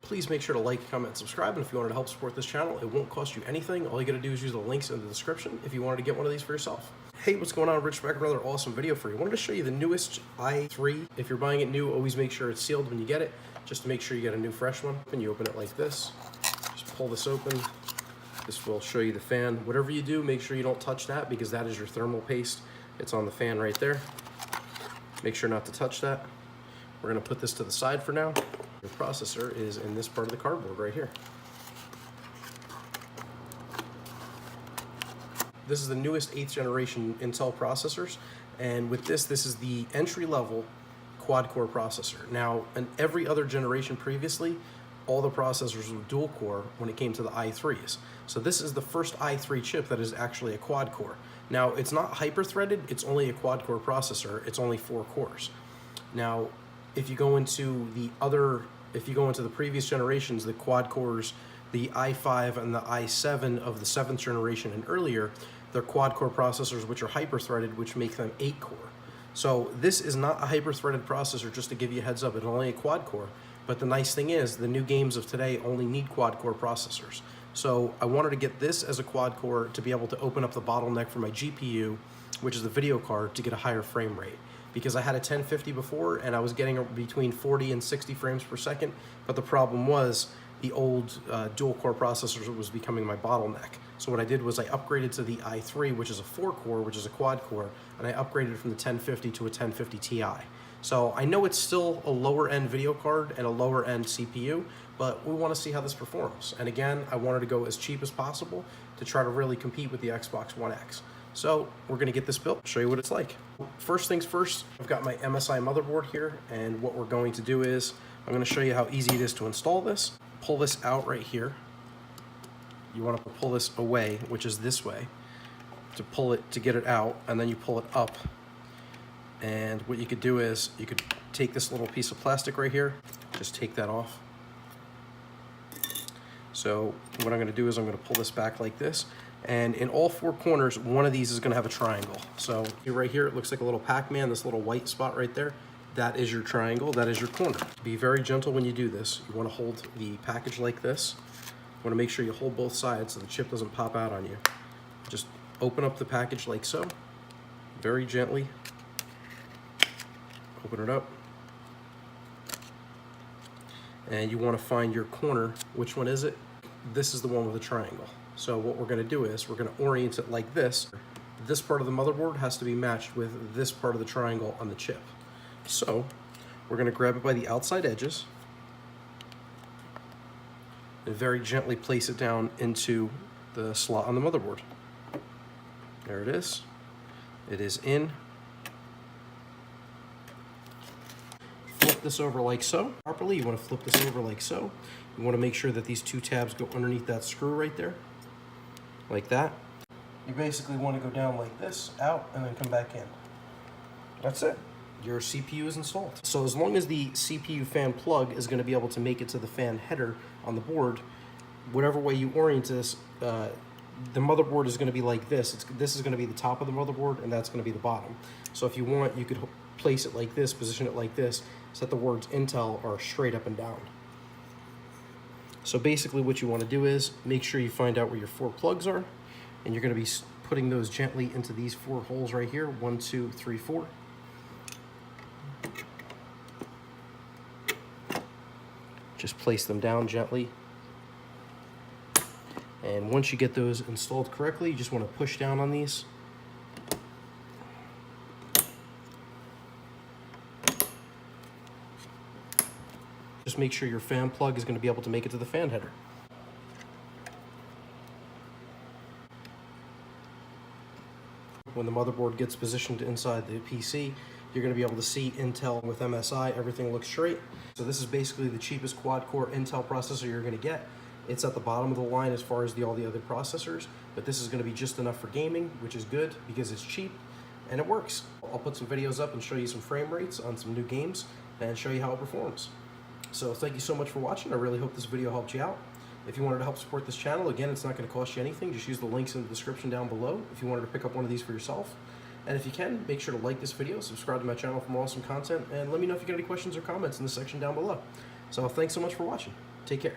Please make sure to like, comment, and subscribe, and if you wanted to help support this channel, it won't cost you anything. All you gotta do is use the links in the description if you wanted to get one of these for yourself. Hey, what's going on? Rich back with another awesome video for you. I wanted to show you the newest i3. If you're buying it new, always make sure it's sealed when you get it, just to make sure you get a new fresh one. And you open it like this. Just pull this open. This will show you the fan. Whatever you do, make sure you don't touch that because that is your thermal paste. It's on the fan right there. Make sure not to touch that. We're gonna put this to the side for now. Your processor is in this part of the cardboard right here. This is the newest 8th generation Intel processors, and with this is the entry-level quad-core processor. Now, in every other generation previously, all the processors were dual-core when it came to the i3s. So this is the first i3 chip that is actually a quad-core. Now, it's not hyper-threaded, it's only a quad-core processor, it's only 4 cores. Now, if you go into the previous generations, the quad cores, the i5 and the i7 of the 7th generation and earlier, they're quad core processors which are hyper-threaded, which make them 8 core. So this is not a hyper-threaded processor, just to give you a heads up, it's only a quad core. But the nice thing is, the new games of today only need quad core processors. So I wanted to get this as a quad core to be able to open up the bottleneck for my GPU, which is the video card, to get a higher frame rate. Because I had a 1050 before and I was getting between 40 and 60 frames per second, but the problem was the old dual core processors was becoming my bottleneck. So what I did was I upgraded to the i3, which is a 4 core, which is a quad core, and I upgraded from the 1050 to a 1050 Ti. So I know it's still a lower end video card and a lower end CPU, but we want to see how this performs. And again, I wanted to go as cheap as possible to try to really compete with the Xbox One X. So we're gonna get this built, show you what it's like. First things first, I've got my MSI motherboard here, and what we're going to do is, I'm gonna show you how easy it is to install this. Pull this out right here. You wanna pull this away, which is this way, to get it out, and then you pull it up. And what you could do is, you could take this little piece of plastic right here, just take that off. So what I'm gonna do is I'm gonna pull this back like this, and in all 4 corners, one of these is gonna have a triangle. So right here, it looks like a little Pac-Man, this little white spot right there. That is your triangle, that is your corner. Be very gentle when you do this. You wanna hold the package like this. You wanna make sure you hold both sides so the chip doesn't pop out on you. Just open up the package like so, very gently. Open it up. And you wanna find your corner. Which one is it? This is the one with the triangle. So what we're gonna do is, we're gonna orient it like this. This part of the motherboard has to be matched with this part of the triangle on the chip. So we're gonna grab it by the outside edges and very gently place it down into the slot on the motherboard. There it is. It is in. Flip this over like so. Properly, you wanna flip this over like so. You wanna make sure that these 2 tabs go underneath that screw right there. Like that. You basically want to go down like this, out, and then come back in. That's it. Your CPU is installed. So as long as the CPU fan plug is going to be able to make it to the fan header on the board, whatever way you orient this, the motherboard is going to be like this. This is going to be the top of the motherboard, and that's going to be the bottom. So if you want, you could place it like this, position it like this, so that the words Intel are straight up and down. So basically what you want to do is make sure you find out where your 4 plugs are, and you're going to be putting those gently into these 4 holes right here, 1, 2, 3, 4. Just place them down gently. And once you get those installed correctly, you just want to push down on these. Just make sure your fan plug is going to be able to make it to the fan header. When the motherboard gets positioned inside the PC, you're going to be able to see Intel with MSI. Everything looks straight. So this is basically the cheapest quad-core Intel processor you're going to get. It's at the bottom of the line as far as all the other processors, but this is going to be just enough for gaming, which is good because it's cheap and it works. I'll put some videos up and show you some frame rates on some new games and show you how it performs. So thank you so much for watching. I really hope this video helped you out. If you wanted to help support this channel, again, it's not going to cost you anything. Just use the links in the description down below if you wanted to pick up one of these for yourself. And if you can, make sure to like this video, subscribe to my channel for more awesome content, and let me know if you got any questions or comments in the section down below. So thanks so much for watching. Take care.